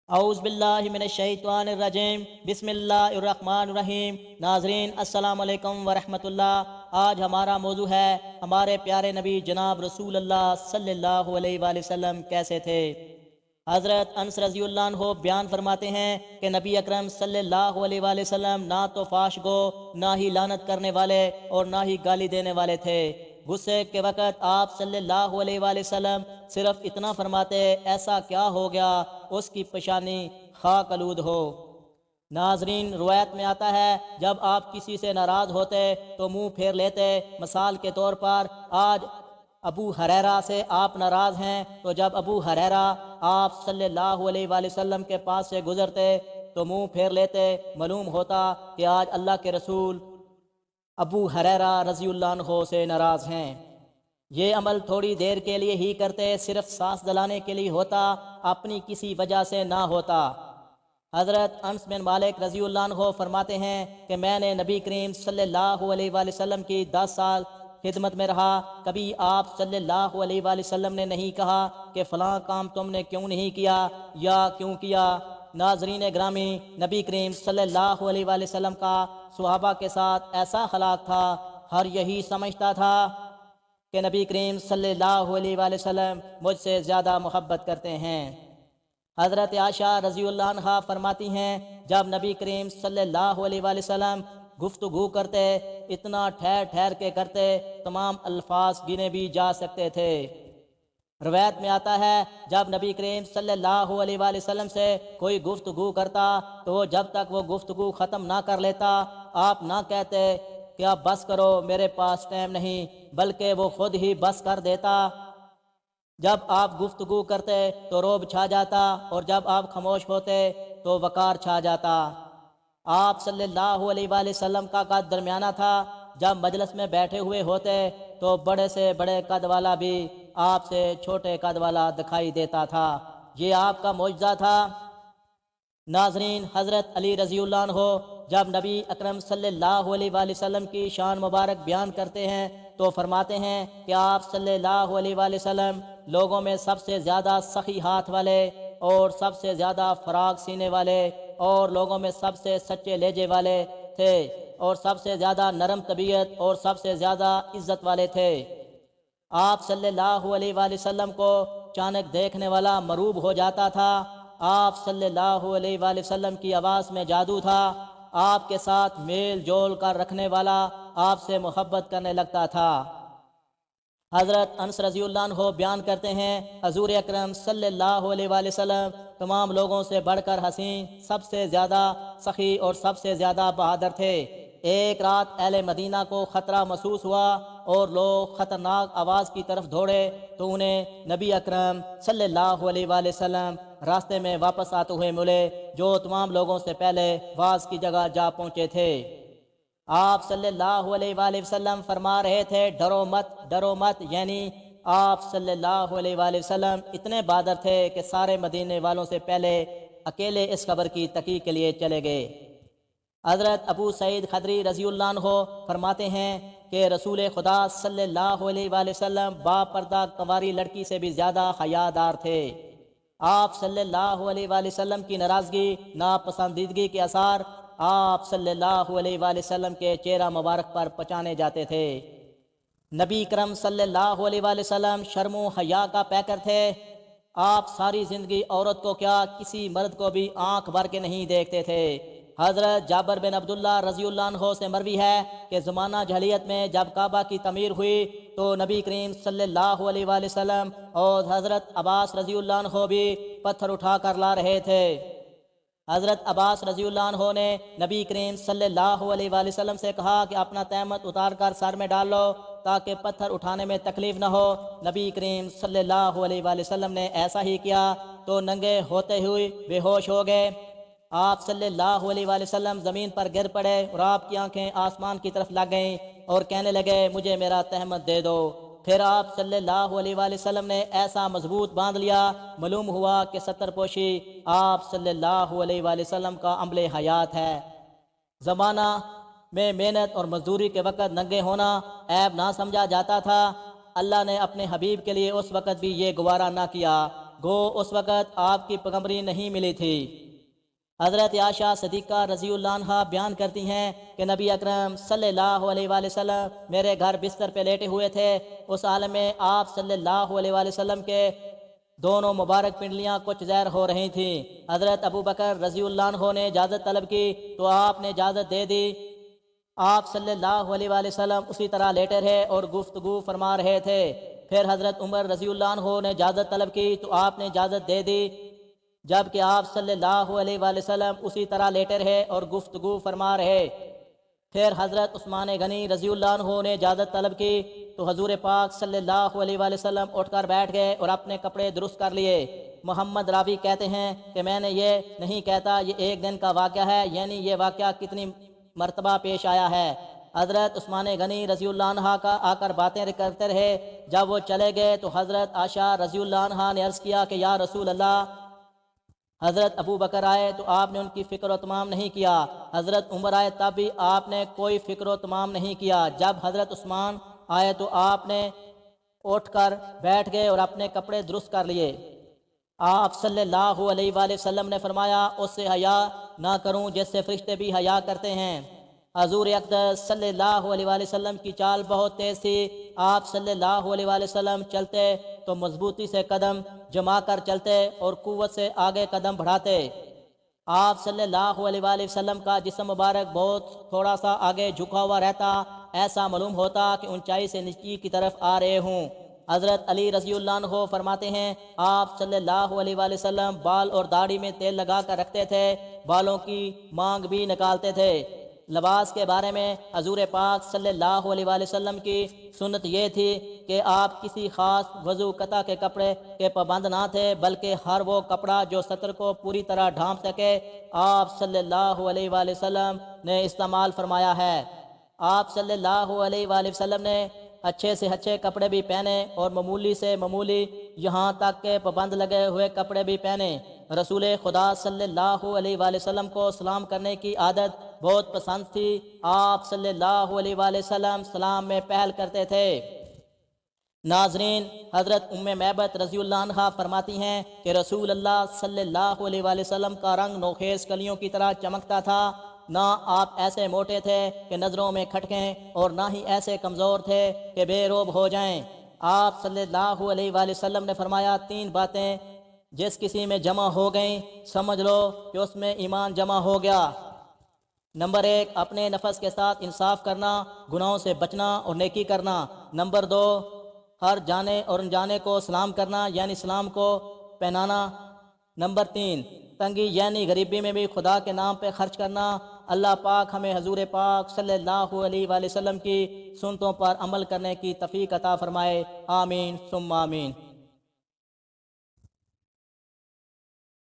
اعوذ باللہ من الشیطان الرجیم بسم اللہ الرحمن الرحیم۔ ناظرین السلام علیکم ورحمۃ اللہ۔ آج ہمارا موضوع ہے ہمارے پیارے نبی جناب رسول اللہ صلی اللہ علیہ وآلہ وسلم کیسے تھے۔ حضرت انس رضی اللہ عنہ بیان فرماتے ہیں کہ نبی اکرم صلی اللہ علیہ وآلہ وسلم نہ تو فاش گو، نہ ہی لعنت کرنے والے اور نہ ہی گالی دینے والے تھے۔ غصے کے وقت آپ صلی اللہ علیہ وآلہ وسلم صرف اتنا فرماتے، ایسا کیا ہو گیا اس کی پیشانی خاک آلود ہو۔ ناظرین، روایت میں آتا ہے جب آپ کسی سے ناراض ہوتے تو منہ پھیر لیتے۔ مثال کے طور پر آج ابو ہریرہ سے آپ ناراض ہیں تو جب ابو ہریرہ آپ صلی اللہ علیہ وآلہ وسلم کے پاس سے گزرتے تو منہ پھیر لیتے، معلوم ہوتا کہ آج اللہ کے رسول ابو ہریرہ رضی اللہ عنہ سے ناراض ہیں۔ یہ عمل تھوڑی دیر کے لیے ہی کرتے، صرف سانس دلانے کے لیے ہوتا، اپنی کسی وجہ سے نہ ہوتا۔ حضرت انس بن مالک رضی اللہ عنہ فرماتے ہیں کہ میں نے نبی کریم صلی اللہ علیہ وآلہ وسلم کی 10 سال خدمت میں رہا، کبھی آپ صلی اللہ علیہ وآلہ وسلم نے نہیں کہا کہ فلاں کام تم نے کیوں نہیں کیا یا کیوں کیا۔ ناظرین گرامی، نبی کریم صلی اللہ علیہ وآلہ وسلم کا صحابہ کے ساتھ ایسا اخلاق تھا، ہر یہی سمجھتا تھا کہ نبی کریم صلی اللہ علیہ وآلہ وسلم مجھ سے زیادہ محبت کرتے ہیں۔ حضرت عائشہ رضی اللہ عنہا فرماتی ہیں جب نبی کریم صلی اللہ علیہ وآلہ وسلم گفتگو کرتے اتنا ٹھہر ٹھہر کے کرتے، تمام الفاظ گنے بھی جا سکتے تھے۔ روایت میں آتا ہے جب نبی کریم صلی اللہ علیہ وآلہ وسلم سے کوئی گفتگو کرتا تو جب تک وہ گفتگو ختم نہ کر لیتا آپ نہ کہتے کہ اب بس کرو میرے پاس ٹائم نہیں، بلکہ وہ خود ہی بس کر دیتا۔ جب آپ گفتگو کرتے تو روب چھا جاتا اور جب آپ خاموش ہوتے تو وقار چھا جاتا۔ آپ صلی اللہ علیہ وآلہ وسلم کا قد درمیانہ تھا، جب مجلس میں بیٹھے ہوئے ہوتے تو بڑے سے بڑے قد والا بھی آپ سے چھوٹے قد والا دکھائی دیتا تھا، یہ آپ کا معجزہ تھا۔ ناظرین، حضرت علی رضی اللہ عنہ جب نبی اکرم صلی اللہ علیہ وآلہ وسلم کی شان مبارک بیان کرتے ہیں تو فرماتے ہیں کہ آپ صلی اللہ علیہ وآلہ وسلم لوگوں میں سب سے زیادہ سخی ہاتھ والے اور سب سے زیادہ فراغ سینے والے اور لوگوں میں سب سے سچے لہجے والے تھے اور سب سے زیادہ نرم طبیعت اور سب سے زیادہ عزت والے تھے۔ آپ صلی اللہ علیہ وآلہ وسلم کو اچانک دیکھنے والا مروب ہو جاتا تھا۔ آپ صلی اللہ علیہ وآلہ وسلم کی آواز میں جادو تھا، آپ کے ساتھ میل جول کر رکھنے والا آپ سے محبت کرنے لگتا تھا۔ حضرت انس رضی اللہ عنہ بیان کرتے ہیں حضور اکرم صلی اللہ علیہ وآلہ وسلم تمام لوگوں سے بڑھ کر حسین، سب سے زیادہ سخی اور سب سے زیادہ بہادر تھے۔ ایک رات اہل مدینہ کو خطرہ محسوس ہوا اور لوگ خطرناک آواز کی طرف دوڑے تو انہیں نبی اکرم صلی اللہ علیہ وآلہ وسلم راستے میں واپس آتے ہوئے ملے، جو تمام لوگوں سے پہلے واز کی جگہ جا پہنچے تھے۔ آپ صلی اللہ علیہ وآلہ وسلم فرما رہے تھے ڈرو مت، ڈرو مت، یعنی آپ صلی اللہ علیہ وآلہ وسلم اتنے بہادر تھے کہ سارے مدینے والوں سے پہلے اکیلے اس خبر کی تحقیق کے لیے چلے گئے۔ حضرت ابو سعید خدری رضی اللہ عنہ فرماتے ہیں کہ رسول خدا صلی اللہ علیہ وآلہ وسلم با پردہ کنواری لڑکی سے بھی زیادہ حیادار تھے۔ آپ صلی اللہ علیہ وآلہ وسلم کی ناراضگی، ناپسندیدگی کے آثار آپ صلی اللہ علیہ وآلہ وسلم کے چہرہ مبارک پر پہچانے جاتے تھے۔ نبی کرم صلی اللہ علیہ وآلہ وسلم شرم و حیا کا پیکر تھے۔ آپ ساری زندگی عورت کو کیا کسی مرد کو بھی آنکھ بھر کے نہیں دیکھتے تھے۔ حضرت جابر بن عبداللہ رضی اللہ عنہ سے مروی ہے کہ زمانہ جاہلیت میں جب کعبہ کی تعمیر ہوئی تو نبی کریم صلی اللہ علیہ وآلہ وسلم اور حضرت عباس رضی اللہ عنہ بھی پتھر اٹھا کر لا رہے تھے۔ حضرت عباس رضی اللہ عنہ نے نبی کریم صلی اللہ علیہ وآلہ وسلم سے کہا کہ اپنا تہمت اتار کر سر میں ڈال لو تاکہ پتھر اٹھانے میں تکلیف نہ ہو۔ نبی کریم صلی اللہ علیہ وآلہ وسلم نے ایسا ہی کیا تو ننگے ہوتے ہوئے بے ہوش ہو گئے۔ آپ صلی اللہ علیہ وآلہ وسلم زمین پر گر پڑے اور آپ کی آنکھیں آسمان کی طرف لگ گئیں اور کہنے لگے مجھے میرا تہمت دے دو۔ پھر آپ صلی اللہ علیہ وآلہ وسلم نے ایسا مضبوط باندھ لیا، معلوم ہوا کہ ستر پوشی آپ صلی اللہ علیہ وآلہ وسلم کا عمل حیات ہے۔ زمانہ میں محنت اور مزدوری کے وقت ننگے ہونا عیب نہ سمجھا جاتا تھا۔ اللہ نے اپنے حبیب کے لیے اس وقت بھی یہ گوارا نہ کیا۔ گو اس وقت آپ کی پیغمبری نہیں ملی تھی۔ حضرت عائشہ صدیقہ رضی اللہ عنہا بیان کرتی ہیں کہ نبی اکرم صلی اللہ علیہ وآلہ وسلم میرے گھر بستر پہ لیٹے ہوئے تھے۔ اس عالم میں آپ صلی اللہ علیہ وآلہ وسلم کے دونوں مبارک پنڈلیاں کچھ زہر ہو رہی تھیں۔ حضرت ابو بکر رضی اللہ عنہ نے اجازت طلب کی تو آپ نے اجازت دے دی۔ آپ صلی اللہ علیہ وآلہ وسلم اسی طرح لیٹے رہے اور گفتگو فرما رہے تھے۔ پھر حضرت عمر رضی اللہ عنہ نے اجازت طلب کی تو آپ نے اجازت دے دی، جبکہ آپ صلی اللہ علیہ وآلہ وسلم اسی طرح لیٹے رہے اور گفتگو فرما رہے۔ پھر حضرت عثمان غنی رضی اللہ عنہ نے اجازت طلب کی تو حضور پاک صلی اللہ علیہ وآلہ وسلم اٹھ کر بیٹھ گئے اور اپنے کپڑے درست کر لیے۔ محمد راوی کہتے ہیں کہ میں نے یہ نہیں کہتا یہ ایک دن کا واقعہ ہے، یعنی یہ واقعہ کتنی مرتبہ پیش آیا ہے۔ حضرت عثمان غنی رضی اللہ عنہ کا آ کر باتیں کرتے رہے۔ جب وہ چلے گئے تو حضرت عائشہ رضی اللہ عنہ نے عرض کیا کہ یا رسول اللہ، حضرت ابو بکر آئے تو آپ نے ان کی فکر و تمام نہیں کیا، حضرت عمر آئے تب بھی آپ نے کوئی فکر و تمام نہیں کیا، جب حضرت عثمان آئے تو آپ نے اٹھ کر بیٹھ گئے اور اپنے کپڑے درست کر لیے۔ آپ صلی اللہ علیہ وآلہ وسلم نے فرمایا اس سے حیا نہ کروں جس سے فرشتے بھی حیا کرتے ہیں۔ حضور اقدس صلی اللہ علیہ وآلہ وسلم کی چال بہت تیز تھی۔ آپ صلی اللہ علیہ وآلہ وسلم چلتے تو مضبوطی سے قدم جما کر چلتے اور قوت سے آگے قدم بڑھاتے۔ آپ صلی اللہ علیہ وآلہ وسلم کا جسم مبارک بہت تھوڑا سا آگے جھکا ہوا رہتا، ایسا معلوم ہوتا کہ اونچائی سے نیچی کی طرف آ رہے ہوں۔ حضرت علی رضی اللہ عنہ فرماتے ہیں آپ صلی اللہ علیہ وآلہ وسلم بال اور داڑھی میں تیل لگا کر رکھتے تھے، بالوں کی مانگ بھی نکالتے تھے۔ لباس کے بارے میں حضور پاک صلی اللہ علیہ وآلہ وسلم کی سنت یہ تھی کہ آپ کسی خاص وضو قطع کے کپڑے کے پابند نہ تھے، بلکہ ہر وہ کپڑا جو سطر کو پوری طرح ڈھانپ سکے آپ صلی اللہ علیہ وآلہ وسلم نے استعمال فرمایا ہے۔ آپ صلی اللہ علیہ وآلہ وسلم نے اچھے سے اچھے کپڑے بھی پہنے اور معمولی سے معمولی یہاں تک کہ پابند لگے ہوئے کپڑے بھی پہنے۔ رسول خدا صلی اللہ علیہ وآلہ وسلم کو سلام کرنے کی عادت بہت پسند تھی۔ آپ صلی اللہ علیہ وآلہ وسلم سلام میں پہل کرتے تھے۔ ناظرین، حضرت ام معبد رضی اللہ عنہ فرماتی ہیں کہ رسول اللہ صلی اللہ علیہ وآلہ وسلم کا رنگ نوخیز کلیوں کی طرح چمکتا تھا۔ نہ آپ ایسے موٹے تھے کہ نظروں میں کھٹکیں اور نہ ہی ایسے کمزور تھے کہ بے روب ہو جائیں۔ آپ صلی اللہ علیہ وآلہ وسلم نے فرمایا 3 باتیں جس کسی میں جمع ہو گئیں سمجھ لو کہ اس میں ایمان جمع ہو گیا۔ نمبر 1، اپنے نفس کے ساتھ انصاف کرنا، گناہوں سے بچنا اور نیکی کرنا۔ نمبر 2، ہر جانے اور انجانے کو سلام کرنا یعنی سلام کو پہنانا۔ نمبر 3، تنگی یعنی غریبی میں بھی خدا کے نام پہ خرچ کرنا۔ اللہ پاک ہمیں حضور پاک صلی اللہ علیہ وآلہ وسلم کی سنتوں پر عمل کرنے کی توفیق عطا فرمائے، آمین ثم آمین۔